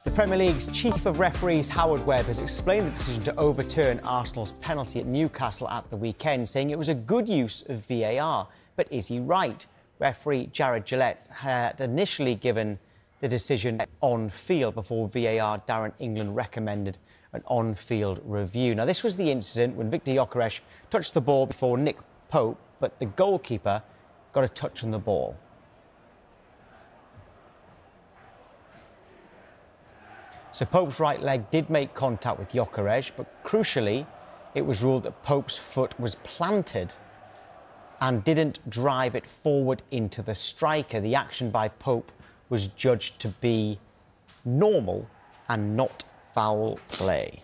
The Premier League's Chief of Referees, Howard Webb, has explained the decision to overturn Arsenal's penalty at Newcastle at the weekend, saying it was a good use of VAR. But is he right? Referee Jared Gillette had initially given the decision on-field before VAR Darren England recommended an on-field review. Now, this was the incident when Viktor Gyokores touched the ball before Nick Pope, but the goalkeeper got a touch on the ball. So Pope's right leg did make contact with Gyokores, but crucially, it was ruled that Pope's foot was planted and didn't drive it forward into the striker. The action by Pope was judged to be normal and not foul play.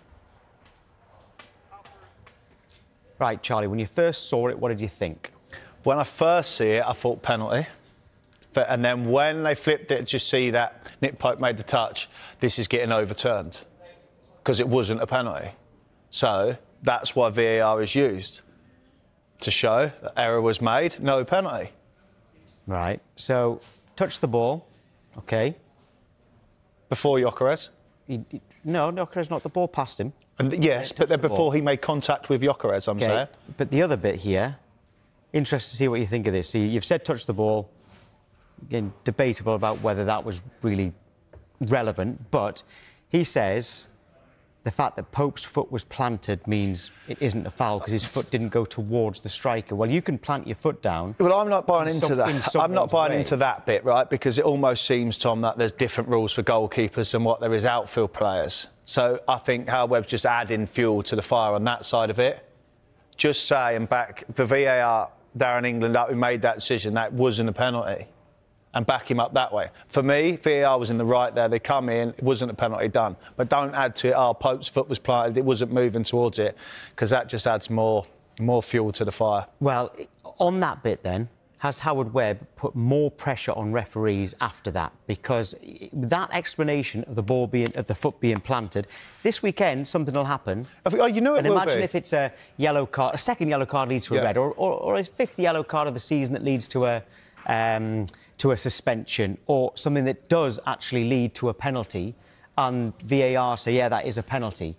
Right, Charlie, when you first saw it, what did you think? When I first see it, I thought penalty. And then when they flipped it, just see that Nick Pope made the touch, this is getting overturned because it wasn't a penalty. So that's why VAR is used, to show that error was made, no penalty. Right, so touch the ball, OK. Before Gyokores? No, Gyokores knocked the ball past him. And yes, but then before he made contact with Gyokores, I'm saying. But the other bit here, interested to see what you think of this. So you've said touch the ball. Again, debatable about whether that was really relevant, but he says the fact that Pope's foot was planted means it isn't a foul because his foot didn't go towards the striker. Well, you can plant your foot down. Well, I'm not buying into that. I'm not buying into that bit, right? Because it almost seems, Tom, that there's different rules for goalkeepers than what there is outfield players. So I think Howard Webb's just adding fuel to the fire on that side of it. Just saying back the VAR, Darren England, that we made that decision, that wasn't a penalty. And back him up that way. For me, VAR was in the right there. They come in, it wasn't a penalty done. But don't add to it, oh, Pope's foot was planted, it wasn't moving towards it, because that just adds more fuel to the fire. Well, on that bit then, has Howard Webb put more pressure on referees after that? Because that explanation of the foot being planted, this weekend something will happen. Oh, you know it and will imagine be. If it's a yellow card, a second yellow card leads to a red, or a fifth yellow card of the season that leads to a suspension, or something that does actually lead to a penalty, and VAR say, yeah, that is a penalty.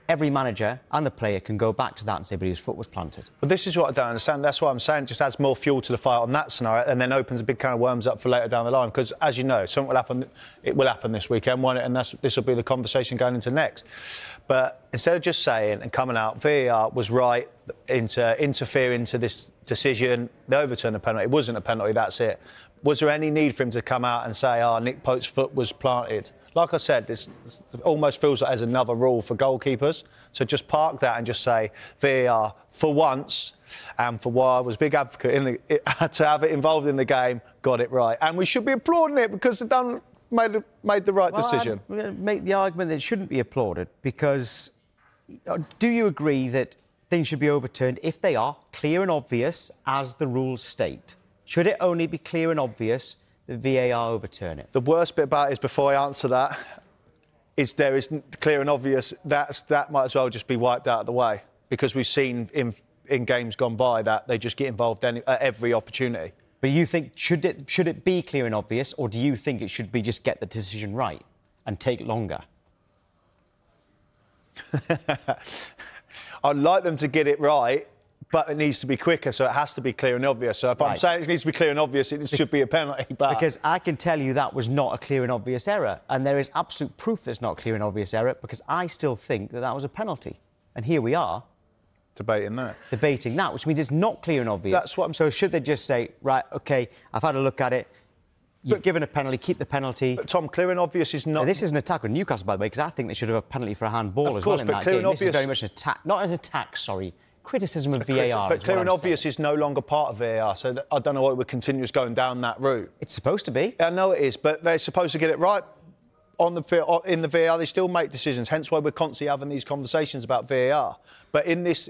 Every manager and the player can go back to that and say, but his foot was planted. But this is what I don't understand. That's why I'm saying it just adds more fuel to the fire on that scenario and then opens a big can of worms up for later down the line. Because, as you know, something will happen. It will happen this weekend, won't it? And this will be the conversation going into next. But instead of just saying and coming out, VAR was right into interfering into this decision. They overturned a penalty. It wasn't a penalty, that's it. Was there any need for him to come out and say, oh, Nick Pope's foot was planted? Like I said, this almost feels like there's another rule for goalkeepers. So just park that and just say VAR, for once, and for why I was a big advocate to have it involved in the game, got it right. And we should be applauding it because they've made the right decision. I'm going to make the argument that it shouldn't be applauded because do you agree that things should be overturned if they are clear and obvious as the rules state? Should it only be clear and obvious that VAR overturn it? The worst bit about it is, before I answer that, is there is clear and obvious. That might as well just be wiped out of the way, because we've seen in games gone by that they just get involved at every opportunity. But you think, should it be clear and obvious, or do you think it should be just get the decision right and take longer? I'd like them to get it right, but it needs to be quicker, so it has to be clear and obvious. So if I'm saying it needs to be clear and obvious, it should be a penalty. But because I can tell you that was not a clear and obvious error, and there is absolute proof that's not clear and obvious error, because I still think that that was a penalty. And here we are. Debating that, which means it's not clear and obvious. That's what I'm saying. So should they just say, right, OK, I've had a look at it, you've given a penalty, keep the penalty. But, Tom, clear and obvious is not... Now, this is an attack on Newcastle, by the way, because I think they should have a penalty for a handball as well in that game. This is very much an attack, not an attack, sorry. Criticism of VAR. But clear and obvious is no longer part of VAR, so I don't know why we're continuous going down that route. It's supposed to be. I know it is, but they're supposed to get it right in the VAR. They still make decisions, hence why we're constantly having these conversations about VAR. But in this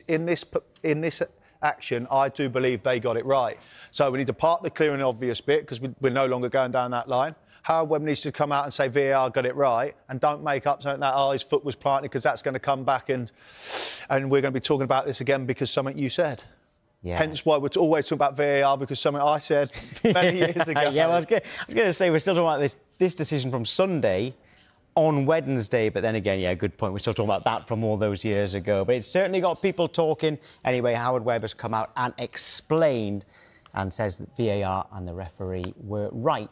action, I do believe they got it right. So we need to park the clear and obvious bit, because we're no longer going down that line. Howard Webb needs to come out and say VAR got it right, and don't make up something that, oh, his foot was planted, because that's going to come back and we're going to be talking about this again because something you said. Yeah. Hence why we're always talking about VAR, because something I said many years ago. Yeah, well, I was going to say, we're still talking about this decision from Sunday on Wednesday. But then again, yeah, good point. We're still talking about that from all those years ago. But it's certainly got people talking. Anyway, Howard Webb has come out and explained and says that VAR and the referee were right.